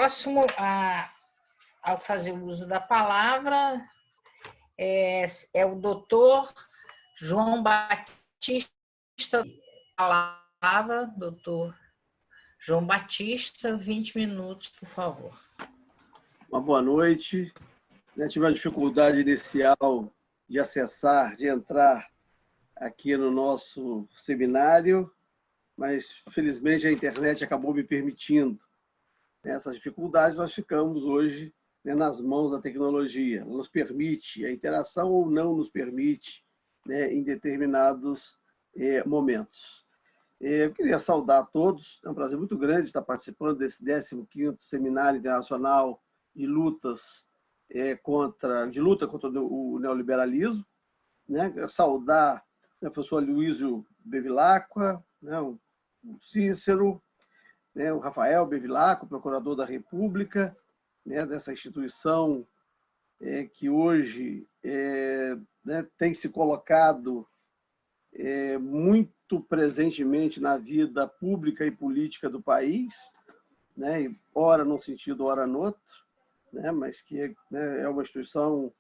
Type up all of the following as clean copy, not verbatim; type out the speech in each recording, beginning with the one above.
próximo ao fazer o uso da palavra é o doutor João Batista. Palavra, doutor João Batista, 20 minutos, por favor. Uma boa noite. Eu tive uma dificuldade inicial de acessar, de entrar aqui no nosso seminário, mas felizmente a internet acabou me permitindo. Nessas dificuldades nós ficamos hoje nas mãos da tecnologia. Nos permite a interação ou não nos permite em determinados momentos. Eu queria saudar a todos, é um prazer muito grande estar participando desse 15º Seminário Internacional de luta contra o neoliberalismo. Saudar o professor Luísio Bevilacqua, o Cícero, o Rafael Bevilacqua, procurador da República, dessa instituição que hoje tem se colocado muito presentemente na vida pública e política do país, ora num sentido, ora no outro, mas que é uma instituição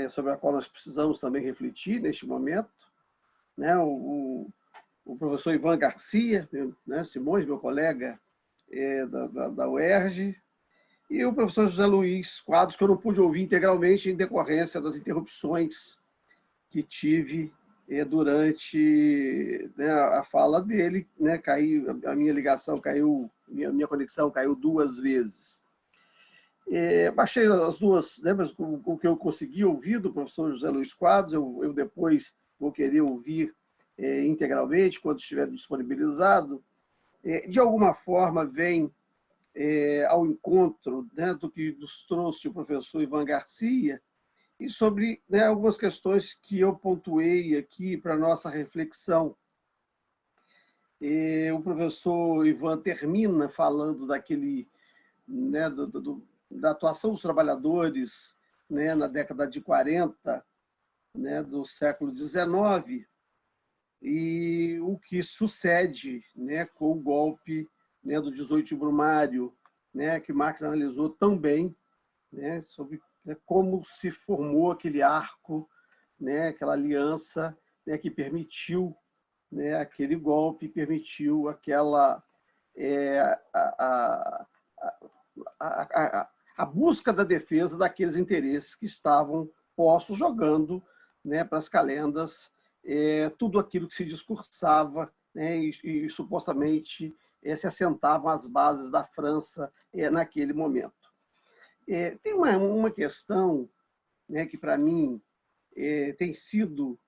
sobre a qual nós precisamos também refletir neste momento. O professor Ivan Garcia, Simões, meu colega da UERJ, e o professor José Luiz Quadros, que eu não pude ouvir integralmente em decorrência das interrupções que tive durante a fala dele. Caiu, a minha ligação caiu, minha conexão caiu 2 vezes. Baixei as duas, mas o que eu consegui ouvir do professor José Luiz Quadros, eu depois vou querer ouvir integralmente, quando estiver disponibilizado. De alguma forma vem ao encontro do que nos trouxe o professor Ivan Garcia, e sobre algumas questões que eu pontuei aqui para a nossa reflexão. O professor Ivan termina falando daquele, da atuação dos trabalhadores na década de 40, do século XIX, e o que sucede com o golpe do 18 de Brumário, que Marx analisou tão bem, sobre como se formou aquele arco, aquela aliança que permitiu aquele golpe, permitiu aquela a busca da defesa daqueles interesses que estavam postos, jogando para as calendas tudo aquilo que se discursava e supostamente se assentavam as bases da França naquele momento. Tem uma questão que, para mim, tem sido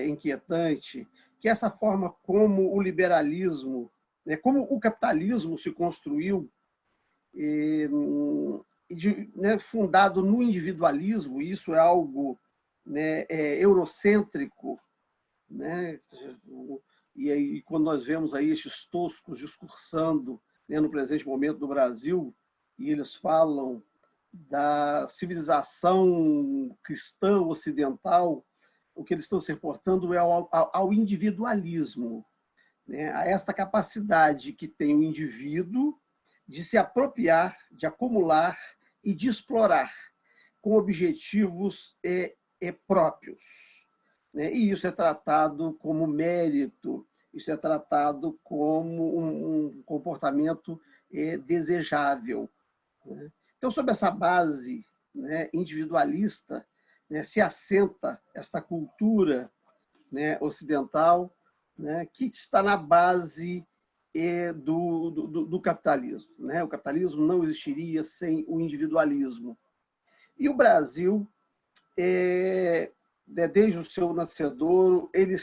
inquietante, que é essa forma como o liberalismo, como o capitalismo se construiu, fundado no individualismo. Isso é algo eurocêntrico, e aí, quando nós vemos aí estes toscos discursando no presente momento do Brasil, e eles falam da civilização cristã ocidental, o que eles estão se reportando é ao individualismo, a esta capacidade que tem o indivíduo de se apropriar, de acumular e de com objetivos próprios. E isso é tratado como mérito, isso é tratado como um comportamento desejável. Então, sobre essa base individualista, se assenta esta cultura ocidental, que está na base do capitalismo. O capitalismo não existiria sem o individualismo. E o Brasil, desde o seu nascedouro, ele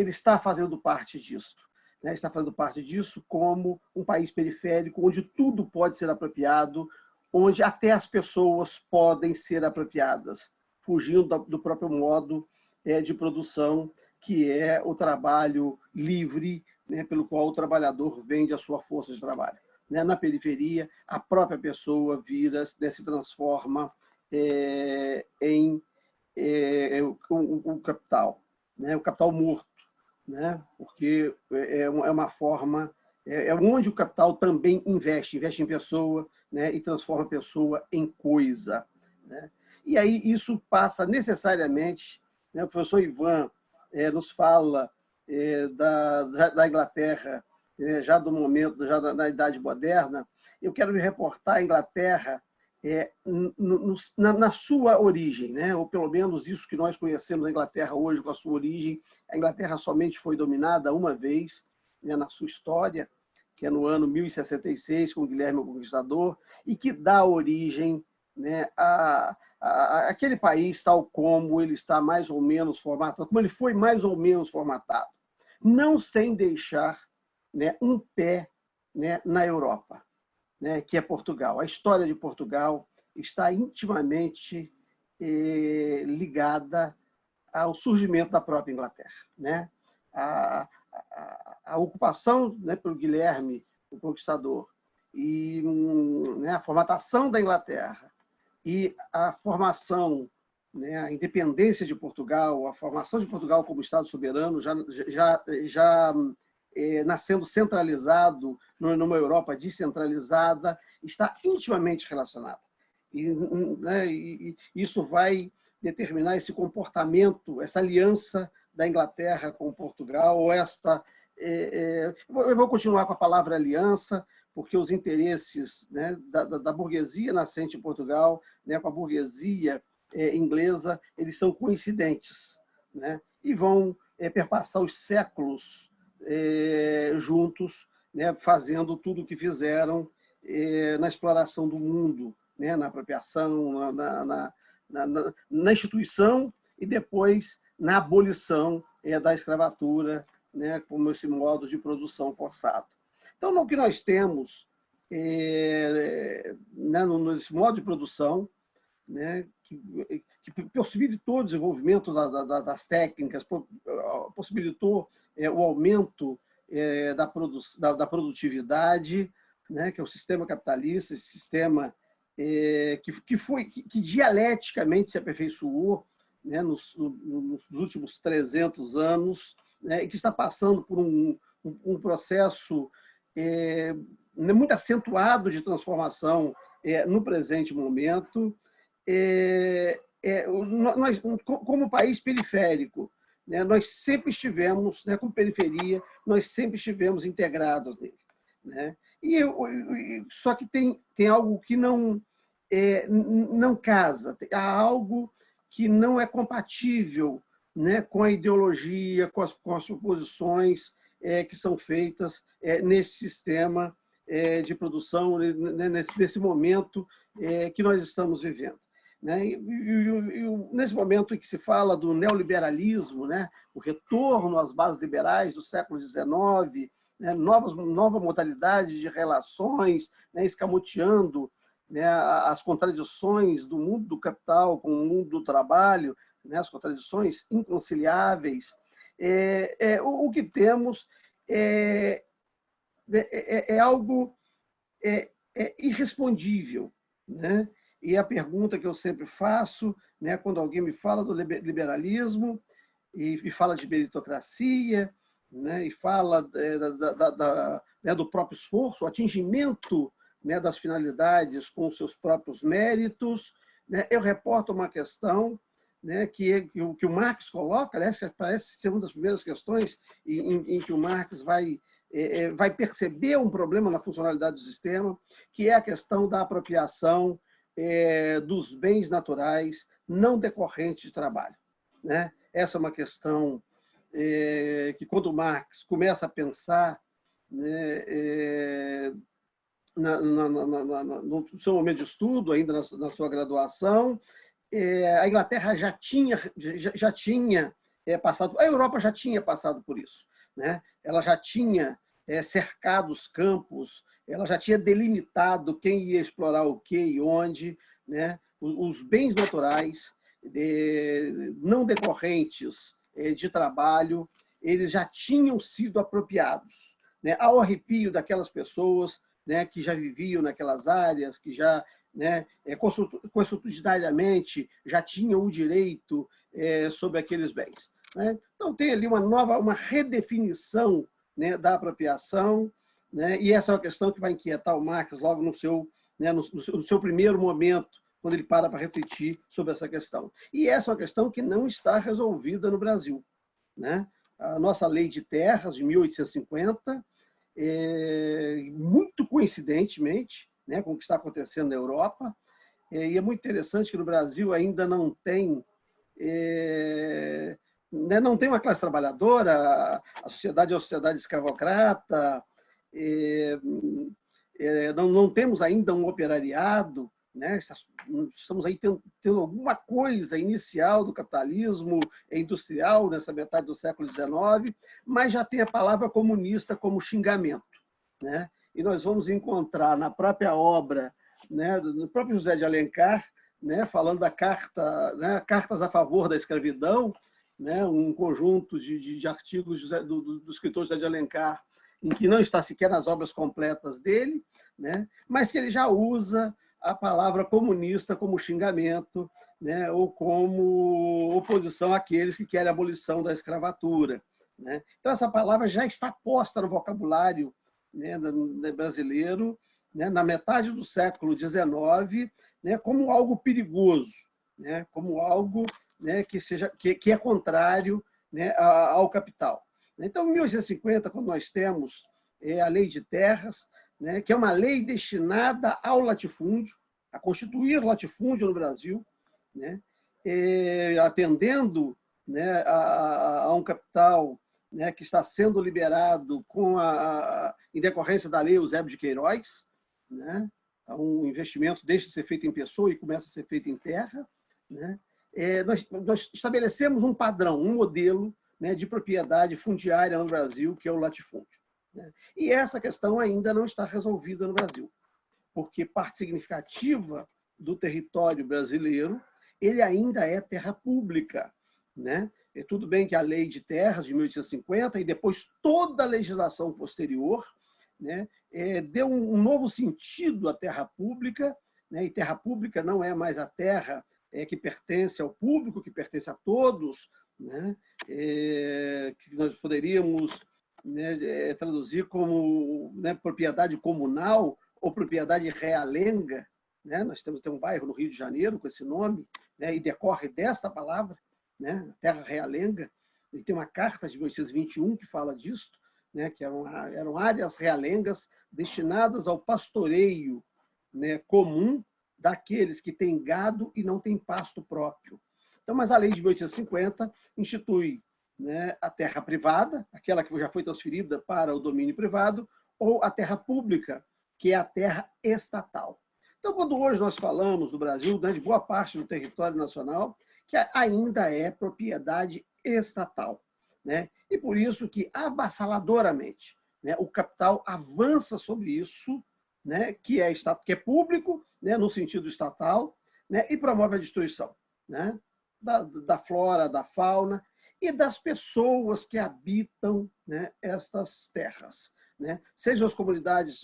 está fazendo parte disso. Está fazendo parte disso como um país periférico, onde tudo pode ser apropriado, onde até as pessoas podem ser apropriadas, fugindo do próprio modo de produção, que é o trabalho livre, pelo qual o trabalhador vende a sua força de trabalho. Na periferia, a própria pessoa se transforma em o capital morto, porque é uma forma é onde o capital também investe em pessoa, né, e transforma a pessoa em coisa, né? E aí isso passa necessariamente, né, o professor Ivan nos fala da Inglaterra, já do momento, já na Idade Moderna. Eu quero me reportar à Inglaterra na sua origem, né? Ou pelo menos isso que nós conhecemos a Inglaterra hoje com a sua origem. A Inglaterra somente foi dominada uma vez, né, na sua história, que é no ano 1066, com Guilherme o Conquistador, e que dá origem, né, aquele país tal como ele está mais ou menos formatado, como ele foi mais ou menos formatado, não sem deixar, né, um pé, né, na Europa, né, que é Portugal. A história de Portugal está intimamente ligada ao surgimento da própria Inglaterra, né? A ocupação, né, pelo Guilherme o Conquistador e, né, a formatação da Inglaterra e a formação, né, a independência de Portugal, a formação de Portugal como Estado soberano, já nascendo centralizado numa Europa descentralizada, está intimamente relacionada. Né, e isso vai determinar esse comportamento, essa aliança da Inglaterra com Portugal, ou eu vou continuar com a palavra aliança, porque os interesses, né, da burguesia nascente em Portugal, né, com a burguesia inglesa, eles são coincidentes, né, e vão perpassar os séculos juntos, né, fazendo tudo o que fizeram na exploração do mundo, né, na apropriação, na instituição e depois na abolição da escravatura, né, como esse modo de produção forçado. Então, o que nós temos, né, nesse modo de produção, né, que possibilitou o desenvolvimento das técnicas, possibilitou o aumento da produtividade, né, que é o sistema capitalista, esse sistema que dialeticamente se aperfeiçoou, né, nos últimos 300 anos, né, e que está passando por um processo muito acentuado de transformação no presente momento. Nós, como país periférico, né, nós sempre estivemos, né, como periferia, nós sempre estivemos integrados nele, né? Só que tem algo que não casa, há algo que não é compatível, né, com a ideologia, com as proposições que são feitas nesse sistema de produção, né, nesse momento que nós estamos vivendo, né? Nesse momento em que se fala do neoliberalismo, né, o retorno às bases liberais do século XIX, né, nova modalidade de relações, né, escamoteando, né, as contradições do mundo do capital com o mundo do trabalho, né, as contradições inconciliáveis. O que temos algo irrespondível, né? E a pergunta que eu sempre faço, né, quando alguém me fala do liberalismo e fala de meritocracia, né, e fala do próprio esforço, o atingimento, né, das finalidades com os seus próprios méritos, né, eu reporto uma questão, né, que o Marx coloca, aliás, que parece ser uma das primeiras questões em que o Marx vai perceber um problema na funcionalidade do sistema, que é a questão da apropriação dos bens naturais não decorrentes de trabalho, né? Essa é uma questão que, quando Marx começa a pensar, né, no seu momento de estudo, ainda na sua graduação, a Inglaterra já tinha passado, a Europa já tinha passado por isso, né? Ela já tinha cercado os campos, ela já tinha delimitado quem ia explorar o que e onde, né? Os bens naturais não decorrentes de trabalho, eles já tinham sido apropriados, né, ao arrepio daquelas pessoas, né, que já viviam naquelas áreas, que já, né, consuetudinariamente já tinham o direito sobre aqueles bens, né? Então tem ali uma redefinição, né, da apropriação, né? E essa é uma questão que vai inquietar o Marx logo no seu, né, no seu primeiro momento, quando ele para refletir sobre essa questão. E essa é uma questão que não está resolvida no Brasil, né? A nossa lei de terras, de 1850, muito coincidentemente, né, com o que está acontecendo na Europa, e é muito interessante que no Brasil ainda não tem, né, não tem uma classe trabalhadora, a sociedade é uma sociedade escravocrata, não temos ainda um operariado, né? Estamos aí tendo alguma coisa inicial do capitalismo industrial nessa metade do século XIX, mas já tem a palavra comunista como xingamento, né? E nós vamos encontrar na própria obra, né, do próprio José de Alencar, né, falando da carta, né, Cartas a Favor da Escravidão, né, um conjunto de artigos do escritor José de Alencar, em que não está sequer nas obras completas dele, né, mas que ele já usa a palavra comunista como xingamento, né, ou como oposição àqueles que querem a abolição da escravatura, né? Então, essa palavra já está posta no vocabulário, né, brasileiro, né, na metade do século XIX, né, como algo perigoso, né, como algo, né, que é contrário, né, ao capital. Então, em 1850, quando nós temos a Lei de Terras, né, que é uma lei destinada ao latifúndio, a constituir latifúndio no Brasil, né, atendendo, né, a um capital, né, que está sendo liberado em decorrência da Lei Eusébio de Queiroz, né? Então, o investimento deixa de ser feito em pessoa e começa a ser feito em terra, né? Nós estabelecemos um padrão, um modelo, né, de propriedade fundiária no Brasil, que é o latifúndio, né? E essa questão ainda não está resolvida no Brasil, porque parte significativa do território brasileiro ele ainda é terra pública, né? Tudo bem que a Lei de Terras de 1850 e depois toda a legislação posterior, né, deu um novo sentido à terra pública, né? E terra pública não é mais a terra que pertence ao público, que pertence a todos, né? Que nós poderíamos, né, traduzir como, né, propriedade comunal ou propriedade realenga, né? Nós temos um bairro no Rio de Janeiro com esse nome, né, e decorre desta palavra, né, terra realenga. E tem uma carta de 1821 que fala disso, né, que eram áreas realengas destinadas ao pastoreio, né, comum daqueles que têm gado e não têm pasto próprio. Então, mas a lei de 1850 institui, né, a terra privada, aquela que já foi transferida para o domínio privado, ou a terra pública, que é a terra estatal. Então, quando hoje nós falamos do Brasil, né, de boa parte do território nacional, que ainda é propriedade estatal, né? E por isso que, avassaladoramente, né, o capital avança sobre isso, né, que é público, né, no sentido estatal, né, e promove a destruição, né, da flora, da fauna e das pessoas que habitam, né, estas terras, né? Sejam as comunidades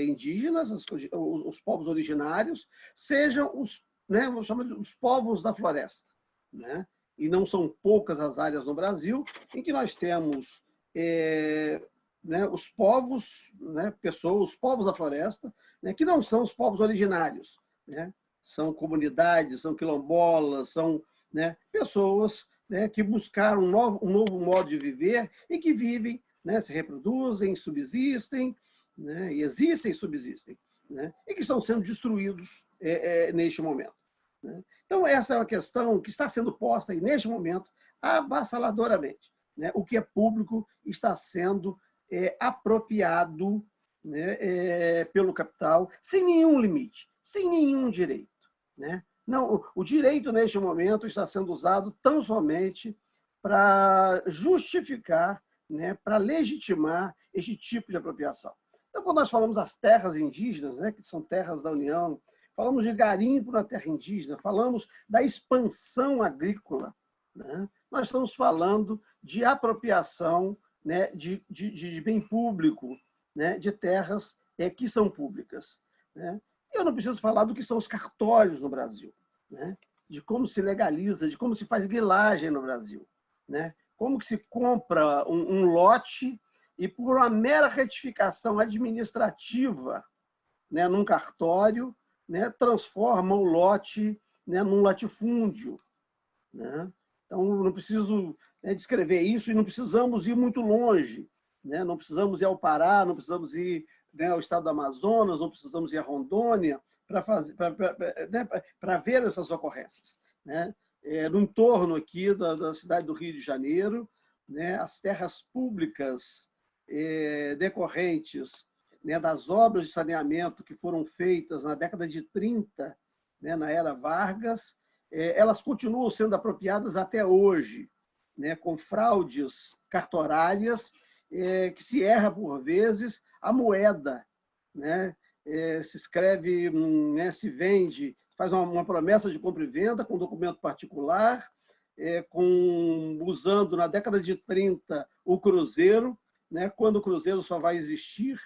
indígenas, os povos originários, sejam os, né, vamos chamar de os povos da floresta, né? E não são poucas as áreas no Brasil em que nós temos né, os povos, né, os povos da floresta, né, que não são os povos originários, né? São comunidades, são quilombolas, são, né, pessoas, né, que buscaram um novo modo de viver e que vivem, né, se reproduzem, subsistem, né, e existem e subsistem, né, e que estão sendo destruídos neste momento, né? Então, essa é uma questão que está sendo posta aí, neste momento, avassaladoramente, né? O que é público está sendo apropriado, né, pelo capital, sem nenhum limite, sem nenhum direito, né? Não, o direito, neste momento, está sendo usado tão somente para justificar, né, para legitimar este tipo de apropriação. Então, quando nós falamos das terras indígenas, né, que são terras da União, falamos de garimpo na terra indígena, falamos da expansão agrícola, né? Nós estamos falando de apropriação, né, de bem público, né, de terras que são públicas, né? Eu não preciso falar do que são os cartórios no Brasil, né? De como se legaliza, de como se faz grilagem no Brasil, né? Como que se compra um lote e por uma mera retificação administrativa, né, num cartório, né, transforma o lote, né, num latifúndio, né? Então, não preciso, né, descrever isso e não precisamos ir muito longe, né? Não precisamos ir ao Pará, não precisamos ir, né, ao estado do Amazonas, não precisamos ir a Rondônia para ver essas ocorrências, né? No entorno aqui da cidade do Rio de Janeiro, né, as terras públicas decorrentes, né, das obras de saneamento que foram feitas na década de 30, né, na era Vargas, elas continuam sendo apropriadas até hoje, né, com fraudes cartorárias, que se erra, por vezes, a moeda, né? Se escreve, né, se vende, faz uma promessa de compra e venda com documento particular, usando, na década de 30, o cruzeiro, né, quando o cruzeiro só vai existir,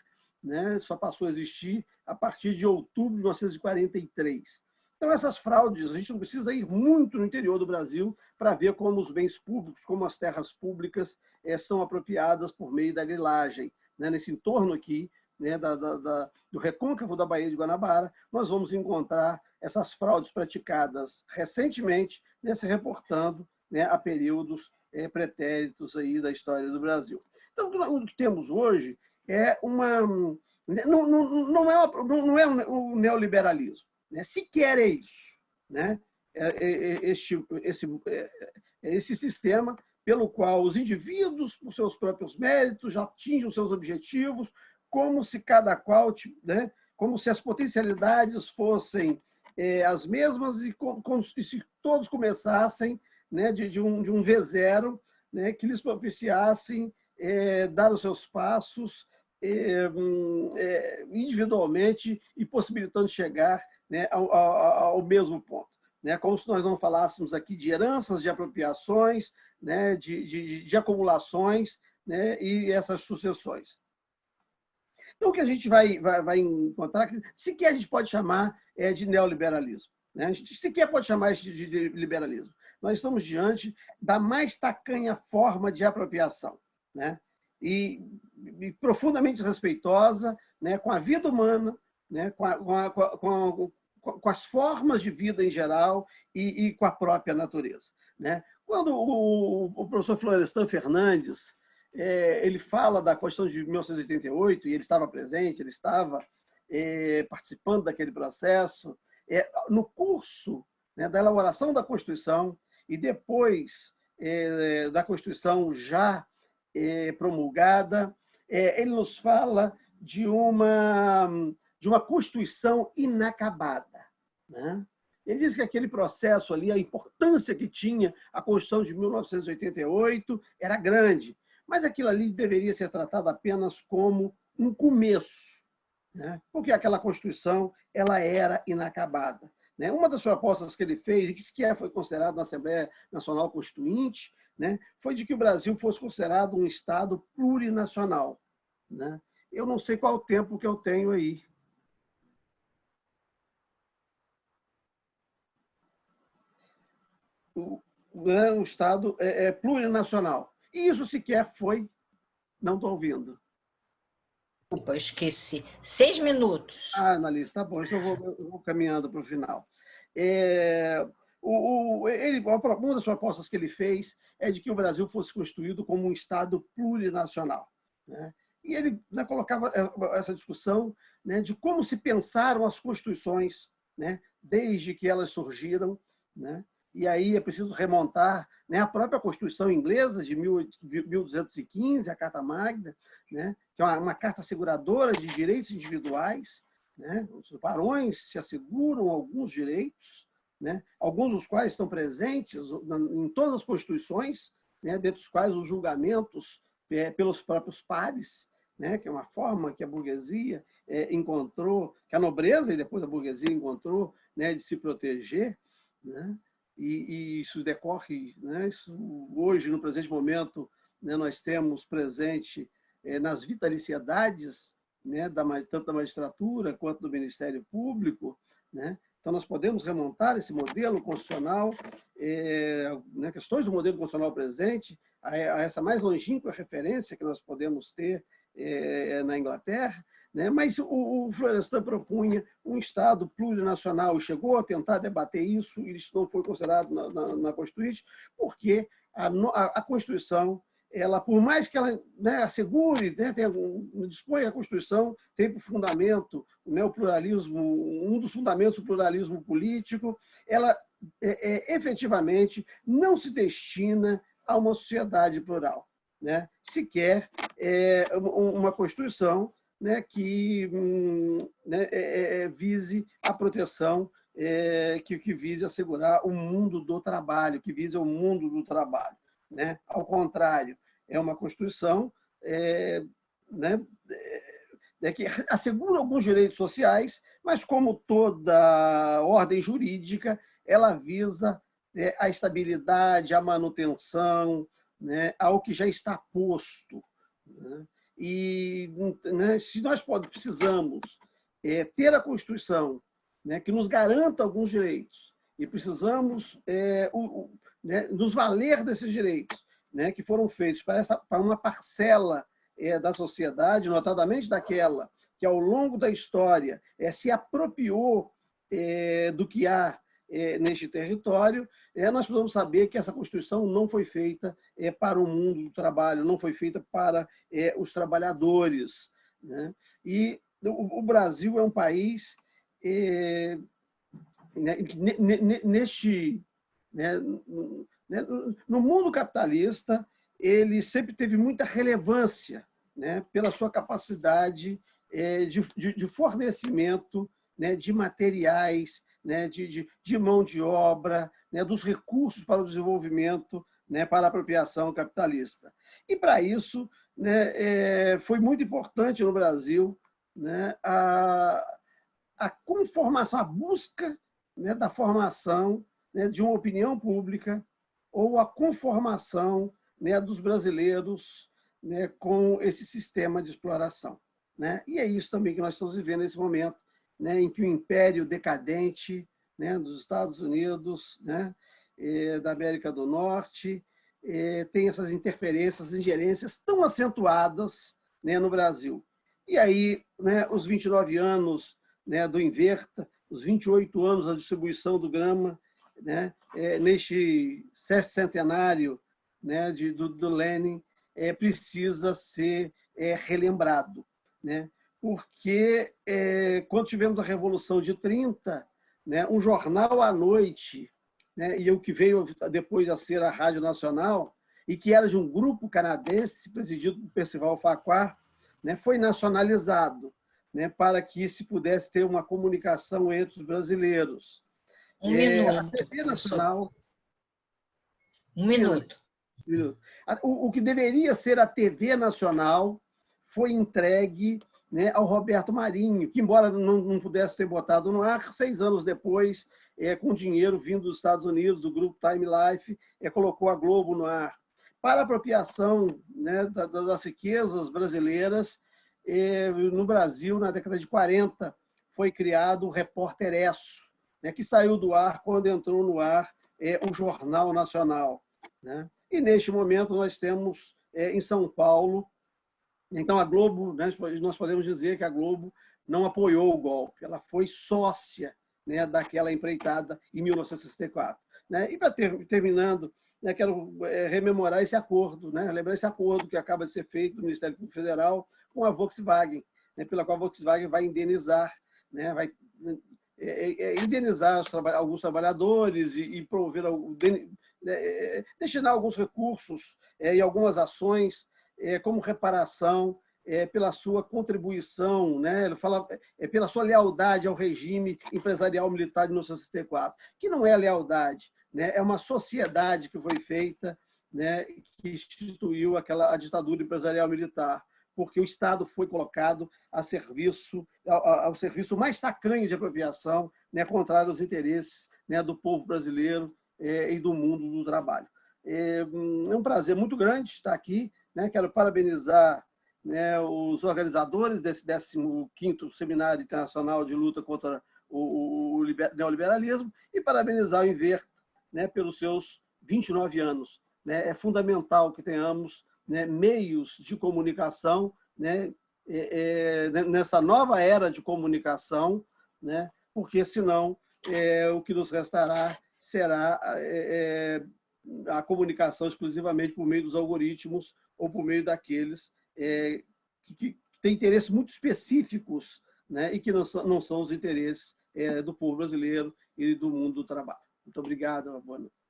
né, só passou a existir a partir de outubro de 1943. Então, essas fraudes, a gente não precisa ir muito no interior do Brasil para ver como os bens públicos, como as terras públicas são apropriadas por meio da grilagem. Né? Nesse entorno aqui, né, do recôncavo da Baía de Guanabara, nós vamos encontrar essas fraudes praticadas recentemente, né, se reportando, né, a períodos pretéritos aí da história do Brasil. Então, o que temos hoje é não é um neoliberalismo, né? Sequer é isso, né? Esse sistema pelo qual os indivíduos, por seus próprios méritos, já atingem os seus objetivos, como se cada qual, né? Como se as potencialidades fossem as mesmas e se todos começassem, né, de um V0, né, que lhes propiciassem dar os seus passos individualmente e possibilitando chegar, né, ao mesmo ponto. Né? Como se nós não falássemos aqui de heranças, de apropriações, né, de acumulações, né, e essas sucessões. Então, o que a gente vai encontrar, sequer a gente pode chamar de neoliberalismo. Né? A gente sequer pode chamar isso de liberalismo. Nós estamos diante da mais tacanha forma de apropriação, né? E profundamente desrespeitosa, né, com a vida humana, né, com as formas de vida em geral e com a própria natureza. Né? Quando o professor Florestan Fernandes ele fala da Constituição de 1988, e ele estava presente, ele estava participando daquele processo, no curso, né, da elaboração da Constituição e depois da Constituição já promulgada, ele nos fala de uma Constituição inacabada. Né? Ele diz que aquele processo ali, a importância que tinha a Constituição de 1988 era grande, mas aquilo ali deveria ser tratado apenas como um começo, né? Porque aquela Constituição ela era inacabada. Né? Uma das propostas que ele fez, e que sequer foi considerado na Assembleia Nacional Constituinte, né, foi de que o Brasil fosse considerado um Estado plurinacional. Né? Eu não sei qual o tempo que eu tenho aí. O Estado plurinacional. E isso sequer foi... Não estou ouvindo. Desculpa, eu esqueci. 6 minutos. Analista, tá bom, então eu vou caminhando para o final. Uma das propostas que ele fez é de que o Brasil fosse constituído como um Estado plurinacional. Né? E ele, né, colocava essa discussão, né, de como se pensaram as constituições, né, desde que elas surgiram. Né? E aí é preciso remontar, né, a própria Constituição inglesa de 1215, a Carta Magna, né, que é uma carta asseguradora de direitos individuais. Né? Os barões se asseguram alguns direitos, né, alguns dos quais estão presentes em todas as constituições, né, dentre os quais os julgamentos pelos próprios pares, né, que é uma forma que a burguesia encontrou, que a nobreza e depois a burguesia encontrou, né, de se proteger. Né? E isso decorre, né, isso, hoje, no presente momento, né, nós temos presente nas vitaliciedades, né, tanto da magistratura quanto do Ministério Público. Né? Então, nós podemos remontar esse modelo constitucional, né, questões do modelo constitucional presente, a essa mais longínqua referência que nós podemos ter na Inglaterra, né? Mas o Florestan propunha um Estado plurinacional e chegou a tentar debater isso, e isso não foi considerado na Constituinte, porque a Constituição, ela, por mais que ela, né, assegure, né, dispõe a Constituição, tem por fundamento, né, o pluralismo, um dos fundamentos do pluralismo político, ela efetivamente não se destina a uma sociedade plural, né? Sequer uma Constituição, né, que vise a proteção, que vise assegurar o mundo do trabalho, que vise o mundo do trabalho, né? Ao contrário, é uma Constituição, né, que assegura alguns direitos sociais, mas, como toda ordem jurídica, ela visa a estabilidade, a manutenção, né, ao que já está posto, né? E, né, se nós precisamos ter a Constituição, né, que nos garanta alguns direitos, e precisamos né, nos valer desses direitos, né, que foram feitos para uma parcela da sociedade, notadamente daquela que, ao longo da história, se apropriou do que há neste território, nós precisamos saber que essa Constituição não foi feita para o mundo do trabalho, não foi feita para os trabalhadores, né? E o Brasil é um país no mundo capitalista, ele sempre teve muita relevância, né, pela sua capacidade de fornecimento, né, de materiais, né, de mão de obra, né, dos recursos para o desenvolvimento, né, para a apropriação capitalista. E, para isso, né, foi muito importante no Brasil, né, a conformação, a busca, né, da formação, né, de uma opinião pública, ou a conformação, né, dos brasileiros, né, com esse sistema de exploração, né? E é isso também que nós estamos vivendo nesse momento, né, em que o império decadente, né, dos Estados Unidos, né, da América do Norte, tem essas interferências, ingerências tão acentuadas, né, no Brasil. E aí, né, os 29 anos, né, do Inverta, os 28 anos da distribuição do Grama, né, neste sescentenário, né, do Lenin, precisa ser relembrado, né? Porque quando tivemos a Revolução de 30, né, um jornal à noite, né, e o que veio depois a ser a Rádio Nacional, e que era de um grupo canadense presidido por Percival Facquat, né, foi nacionalizado, né, para que se pudesse ter uma comunicação entre os brasileiros. Um minuto. A TV Nacional... Um minuto. O que deveria ser a TV Nacional foi entregue, né, ao Roberto Marinho, que, embora não pudesse ter botado no ar, 6 anos depois, com dinheiro vindo dos Estados Unidos, do grupo Time Life, colocou a Globo no ar. Para a apropriação, né, das riquezas brasileiras, no Brasil, na década de 40, foi criado o Repórter Esso, né, que saiu do ar quando entrou no ar o Jornal Nacional, né? E, neste momento, nós temos em São Paulo, então, a Globo, né, nós podemos dizer que a Globo não apoiou o golpe, ela foi sócia, né, daquela empreitada em 1964. Né? E, terminando, né, quero rememorar esse acordo, né, lembrar esse acordo que acaba de ser feito do Ministério Público Federal com a Volkswagen, né, pela qual a Volkswagen vai indenizar, né, vai indenizar alguns trabalhadores e promover, destinar alguns recursos e algumas ações como reparação pela sua contribuição, né? Ele fala pela sua lealdade ao regime empresarial militar de 1964, que não é lealdade, né? É uma sociedade que foi feita, né, que instituiu a ditadura empresarial militar, porque o Estado foi colocado ao serviço mais tacanho de apropriação, né, contrário aos interesses, né, do povo brasileiro e do mundo do trabalho. É um prazer muito grande estar aqui, né? Quero parabenizar, né, os organizadores desse 15º Seminário Internacional de Luta contra o Neoliberalismo e parabenizar o Inverta, né, pelos seus 29 anos. Né? É fundamental que tenhamos, né, meios de comunicação, né, nessa nova era de comunicação, né, porque senão o que nos restará será a comunicação exclusivamente por meio dos algoritmos ou por meio daqueles que têm interesses muito específicos, né, e que não são os interesses do povo brasileiro e do mundo do trabalho. Muito obrigado, boa noite.